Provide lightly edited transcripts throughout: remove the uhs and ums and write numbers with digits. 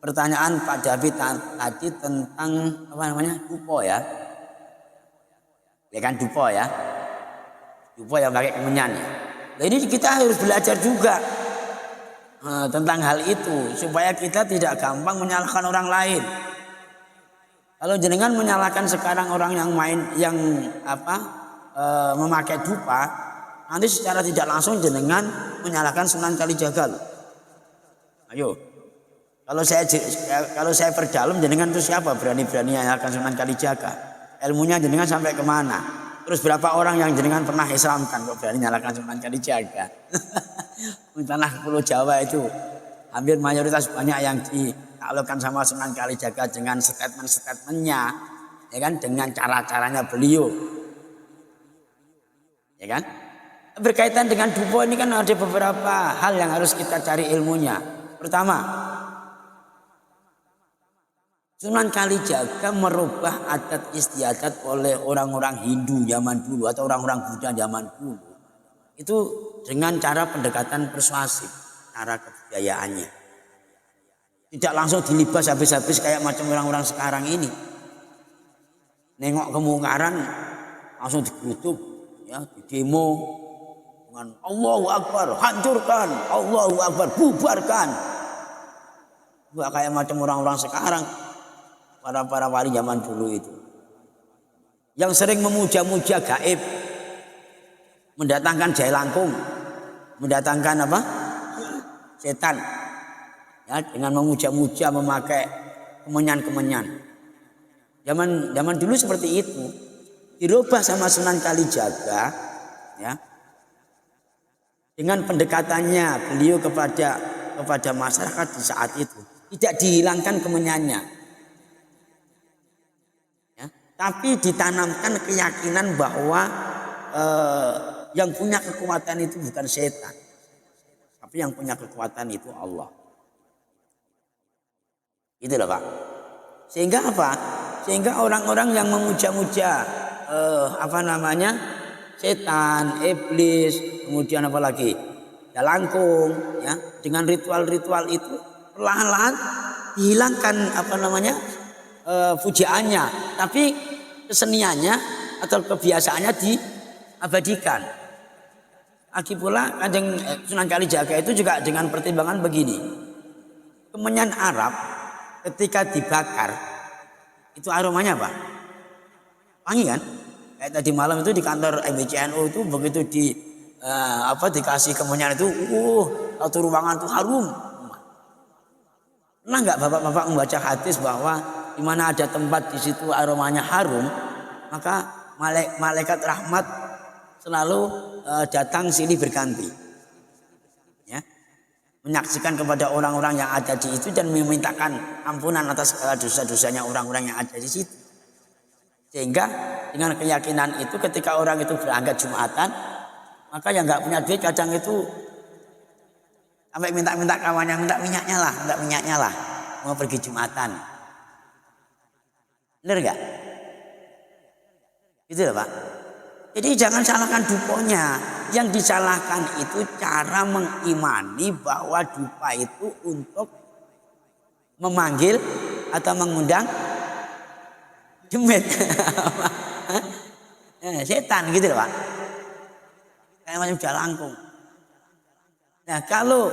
pertanyaan Pak David tadi tentang apa namanya dupo ya. Ya kan dupo ya. Dupo yang pakai kemenyan ya. Nah, ini kita harus belajar juga tentang hal itu supaya kita tidak gampang menyalahkan orang lain. Kalau jenengan menyalahkan sekarang orang yang memakai dupa, nanti secara tidak langsung jenengan menyalahkan Sunan Kalijaga. Ayo. Kalau saya perdalam jenengan itu siapa berani-berani menyalahkan Sunan Kalijaga? Ilmunya jenengan sampai kemana? Terus berapa orang yang jenengan pernah Islamkan kok berani menyalahkan Sunan Kalijaga? Tanah Pulau Jawa itu hampir mayoritas banyak yang ditaklukkan sama Sunan Kalijaga dengan statement-statementnya, ya kan, dengan cara-caranya beliau, ya kan. Berkaitan dengan dupo ini kan ada beberapa hal yang harus kita cari ilmunya. Pertama, Sunan Kalijaga merubah adat istiadat oleh orang-orang Hindu zaman dulu atau orang-orang Buddha zaman dulu itu dengan cara pendekatan persuasif, cara kebudayaannya. Tidak langsung dilibas habis-habis kayak macam orang-orang sekarang ini. Nengok kemungkaran langsung dikutuk, ya, di demo dengan Allahu Akbar, hancurkan, Allahu Akbar, bubarkan. Bukan kayak macam orang-orang sekarang, para wali zaman dulu itu. Yang sering memuja-muja gaib, mendatangkan jai langkung, mendatangkan apa? Setan. Ya, dengan memuja-muja memakai kemenyan-kemenyan. Zaman dulu seperti itu. Dirubah sama Sunan Kalijaga, ya. Dengan pendekatannya beliau kepada masyarakat di saat itu, tidak dihilangkan kemenyannya. Ya, tapi ditanamkan keyakinan bahwa yang punya kekuatan itu bukan setan, tapi yang punya kekuatan itu Allah. Gitu loh Pak. Sehingga apa? Sehingga orang-orang yang memuja-muja setan, iblis, kemudian apa lagi? Jalangkung, ya, dengan ritual-ritual itu perlahan-lahan dihilangkan pujaannya, tapi keseniannya atau kebiasaannya diabadikan. Lagi pula Kanjeng Sunan Kalijaga itu juga dengan pertimbangan begini. Kemenyan Arab ketika dibakar itu aromanya apa? Wangi kan? Kayak tadi malam itu di kantor MBCNU itu begitu dikasih kemenyan itu, satu ruangan itu harum. Pernah nggak bapak-bapak membaca hadis bahwa di mana ada tempat di situ aromanya harum, maka malaikat rahmat selalu datang silih berganti, ya, menyaksikan kepada orang-orang yang ada di itu dan memintakan ampunan atas segala dosa-dosanya orang-orang yang ada di situ. Sehingga dengan keyakinan itu ketika orang itu berangkat Jumatan, maka yang nggak punya duit kadang itu sampai minta kawannya minta minyaknya lah mau pergi Jumatan. Bener nggak? Gitu loh Pak. Jadi jangan salahkan duponya. Yang disalahkan itu cara mengimani bahwa dupa itu untuk memanggil atau mengundang demit. Setan gitu loh Pak. Kayak macam jalangkung. Nah kalau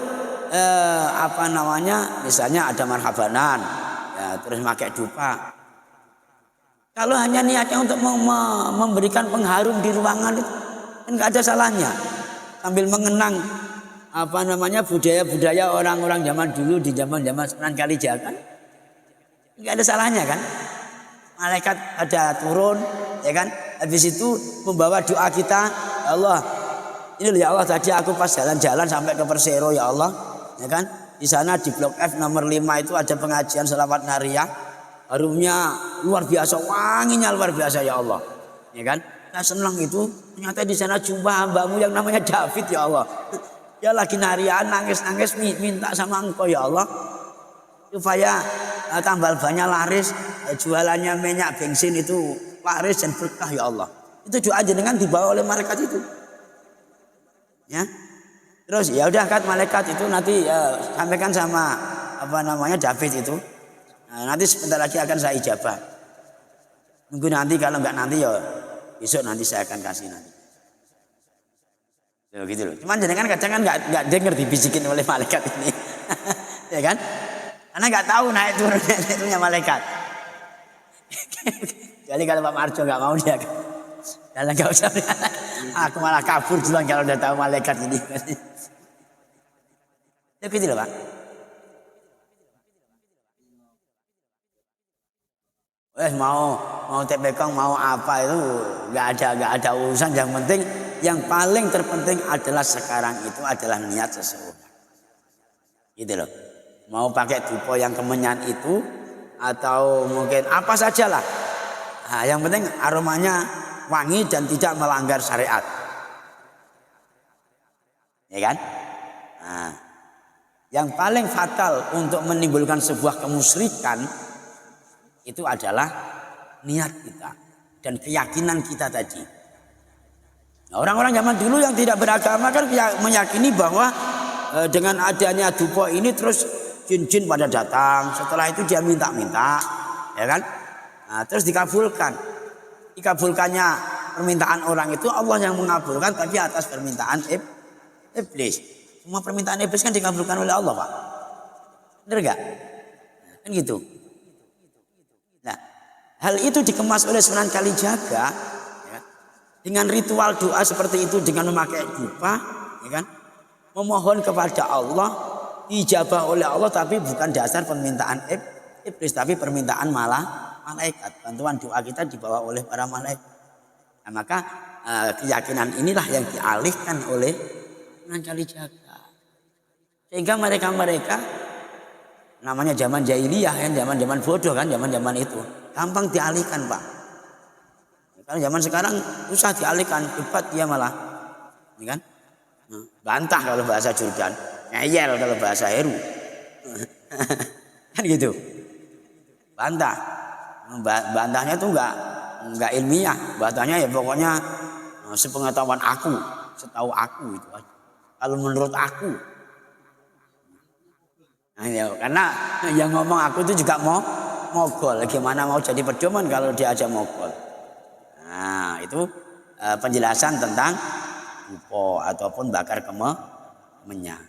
misalnya ada marhabanan, ya, terus pakai dupa. Kalau hanya niatnya untuk memberikan pengharum di ruangan itu kan nggak ada salahnya. Sambil mengenang budaya-budaya orang-orang zaman dulu di zaman Sunan Kalijaga, nggak ada salahnya kan. Malaikat ada turun, ya kan. Habis itu membawa doa kita, ya Allah, ini loh ya Allah, tadi aku pas jalan-jalan sampai ke Persero ya Allah, ya kan. Di sana di Blok F nomor 5 itu ada pengajian selawat nariyah. Harumnya luar biasa, wanginya luar biasa ya Allah, ya kan. Saya senang itu, ternyata di sana jumpa hambamu yang namanya David ya Allah. Dia lagi narian nangis-nangis minta sama engkau ya Allah supaya tambal bannya laris, jualannya minyak bensin itu laris dan berkah ya Allah. Itu doa jenengan dibawa oleh malaikat itu, ya. Terus ya udah kan malaikat itu nanti sampaikan sama David itu. Nah, nanti sebentar lagi akan saya ijabah. Nunggu nanti, kalau enggak nanti ya besok nanti saya akan kasih nanti. Gitu loh. Cuman jenengan kadang kan enggak dengar dibisikin oleh malaikat ini. Ya kan? Karena enggak tahu naik turunnya malaikat. Jadi kalau Pak Marjo enggak mau dia kan. Kalau enggak usah. Aku malah kabur duluan kalau udah tahu malaikat ini. Ya gitu loh Pak. Mau TPK mau apa itu enggak ada urusan. Yang paling terpenting adalah sekarang itu adalah niat seseorang. Gitu loh. Mau pakai dupo yang kemenyan itu atau mungkin apa sajalah. Nah, yang penting aromanya wangi dan tidak melanggar syariat. Ya kan? Nah, yang paling fatal untuk menimbulkan sebuah kemusyrikan itu adalah niat kita dan keyakinan kita tadi. Nah, orang-orang zaman dulu yang tidak beragama kan meyakini bahwa dengan adanya dupo ini terus jin-jin pada datang. Setelah itu dia minta-minta, ya kan? Nah, terus dikabulkan. Dikabulkannya permintaan orang itu Allah yang mengabulkan, tapi atas permintaan iblis. Semua permintaan iblis kan dikabulkan oleh Allah, Pak. Benar enggak? Kan gitu. Nah, hal itu dikemas oleh Sunan Kalijaga ya, dengan ritual doa seperti itu, dengan memakai dupa, ya kan? Memohon kepada Allah, dijabah oleh Allah, tapi bukan dasar permintaan iblis, tapi permintaan malaikat. Bantuan doa kita dibawa oleh para malaikat. Nah, maka keyakinan inilah yang dialihkan oleh Sunan Kalijaga. Sehingga mereka namanya zaman jahiliyah kan, zaman bodoh kan, zaman itu gampang dialihkan Pak. Kalau zaman sekarang susah dialihkan, debat dia malah, ya kan? Bantah kalau bahasa Jordan, ngeyel kalau bahasa Heru, kan gitu. Bantahnya tuh nggak ilmiah, bantahnya ya pokoknya sepengetahuan aku, setahu aku itu. Kalau menurut aku. Nah, ya, karena yang ngomong aku itu juga mogol. Gimana mau jadi pedoman kalau dia aja mogol. Nah, itu penjelasan tentang dupo ataupun bakar kemenyan.